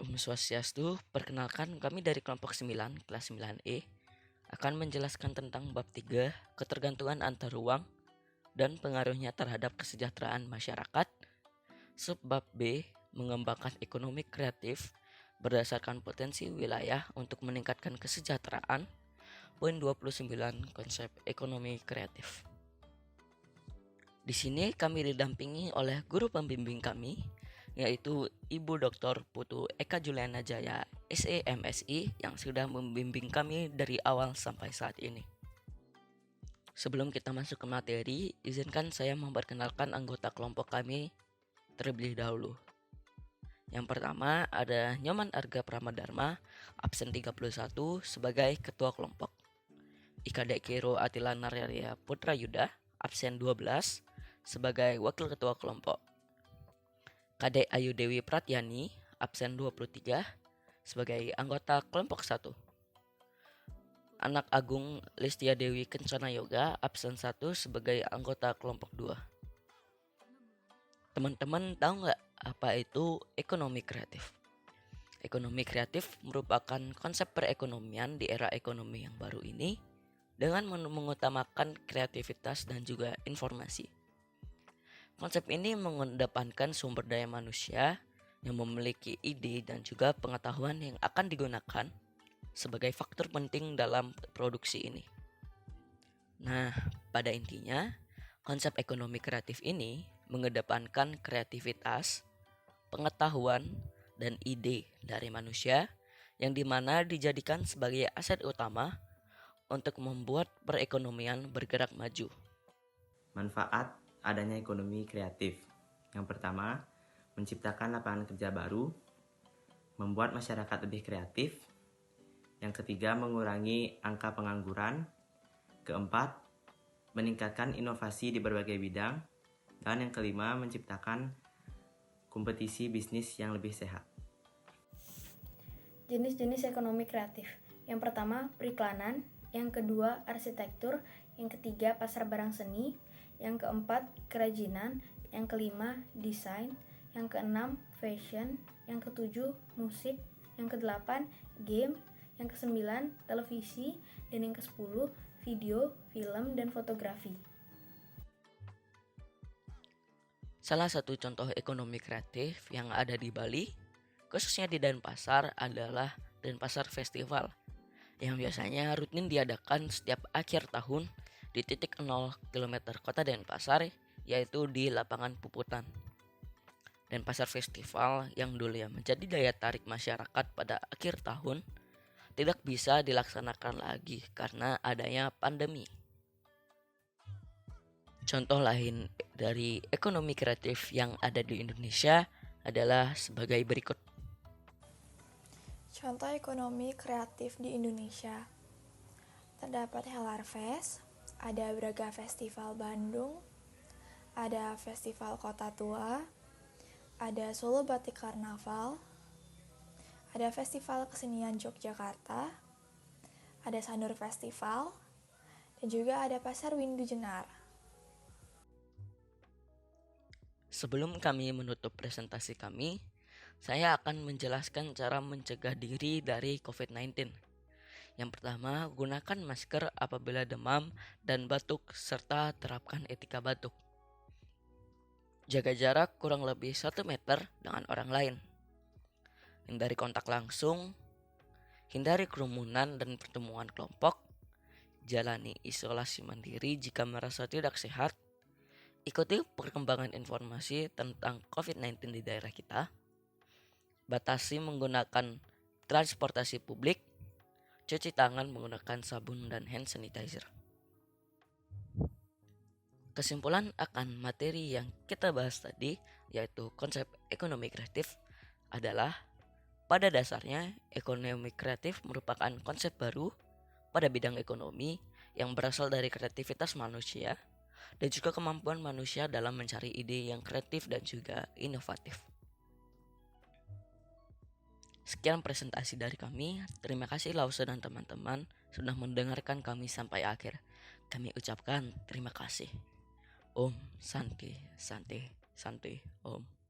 Om Swastiastu, perkenalkan kami dari kelompok 9, kelas 9E, akan menjelaskan tentang bab 3, ketergantungan antar ruang dan pengaruhnya terhadap kesejahteraan masyarakat. Subbab B, mengembangkan ekonomi kreatif berdasarkan potensi wilayah untuk meningkatkan kesejahteraan. Poin 29, konsep ekonomi kreatif. Di sini kami didampingi oleh guru pembimbing kami, yaitu Ibu Dr. Putu Eka Juliana Jaya, SEMSI, yang sudah membimbing kami dari awal sampai saat ini. Sebelum kita masuk ke materi, izinkan saya memperkenalkan anggota kelompok kami terlebih dahulu. Yang pertama ada Nyoman Arga Pramadharma, absen 31 sebagai ketua kelompok. Ikadek Kiro Atila Narya Putra Yuda, absen 12 sebagai wakil ketua kelompok. Kadek Ayu Dewi Pratyani, absen 23 sebagai anggota kelompok 1. Anak Agung Listia Dewi Kencana Yoga, absen 1 sebagai anggota kelompok 2. Teman-teman tahu nggak apa itu ekonomi kreatif? Ekonomi kreatif merupakan konsep perekonomian di era ekonomi yang baru ini dengan mengutamakan kreativitas dan juga informasi. Konsep ini mengedepankan sumber daya manusia yang memiliki ide dan juga pengetahuan yang akan digunakan sebagai faktor penting dalam produksi ini. Nah, pada intinya, konsep ekonomi kreatif ini mengedepankan kreativitas, pengetahuan, dan ide dari manusia yang dimana dijadikan sebagai aset utama untuk membuat perekonomian bergerak maju. Manfaat adanya ekonomi kreatif. Yang pertama, menciptakan lapangan kerja baru, membuat masyarakat lebih kreatif. Yang ketiga, mengurangi angka pengangguran. Keempat, meningkatkan inovasi di berbagai bidang. Dan yang kelima, menciptakan kompetisi bisnis yang lebih sehat. Jenis-jenis ekonomi kreatif. Yang pertama, periklanan. Yang kedua, arsitektur. Yang ketiga, pasar barang seni. Yang keempat, kerajinan. Yang kelima, desain. Yang keenam, fashion. Yang ketujuh, musik. Yang kedelapan, game. Yang kesembilan, televisi. Dan yang kesepuluh, video, film, dan fotografi. Salah satu contoh ekonomi kreatif yang ada di Bali, khususnya di Denpasar, adalah Denpasar Festival yang biasanya rutin diadakan setiap akhir tahun di titik 0 km kota Denpasar, yaitu di lapangan Puputan. Denpasar Festival yang dulu menjadi daya tarik masyarakat pada akhir tahun tidak bisa dilaksanakan lagi karena adanya pandemi. Contoh lain dari ekonomi kreatif yang ada di Indonesia adalah sebagai berikut. Contoh ekonomi kreatif di Indonesia. Terdapat Helarfest, ada Braga Festival Bandung, ada Festival Kota Tua, ada Solo Batik Karnaval, ada Festival Kesenian Yogyakarta, ada Sanur Festival, dan juga ada Pasar Windu Jenar. Sebelum kami menutup presentasi kami, saya akan menjelaskan cara mencegah diri dari COVID-19. Yang pertama, gunakan masker apabila demam dan batuk serta terapkan etika batuk. Jaga jarak kurang lebih 1 meter dengan orang lain. Hindari kontak langsung, hindari kerumunan dan pertemuan kelompok, jalani isolasi mandiri jika merasa tidak sehat, ikuti perkembangan informasi tentang COVID-19 di daerah kita, batasi menggunakan transportasi publik, cuci tangan menggunakan sabun dan hand sanitizer. Kesimpulan akan materi yang kita bahas tadi, yaitu konsep ekonomi kreatif, adalah pada dasarnya ekonomi kreatif merupakan konsep baru pada bidang ekonomi yang berasal dari kreativitas manusia dan juga kemampuan manusia dalam mencari ide yang kreatif dan juga inovatif. Sekian presentasi dari kami. Terima kasih Lause dan teman-teman sudah mendengarkan kami sampai akhir. Kami ucapkan terima kasih. Om Santi Santi Santi Om.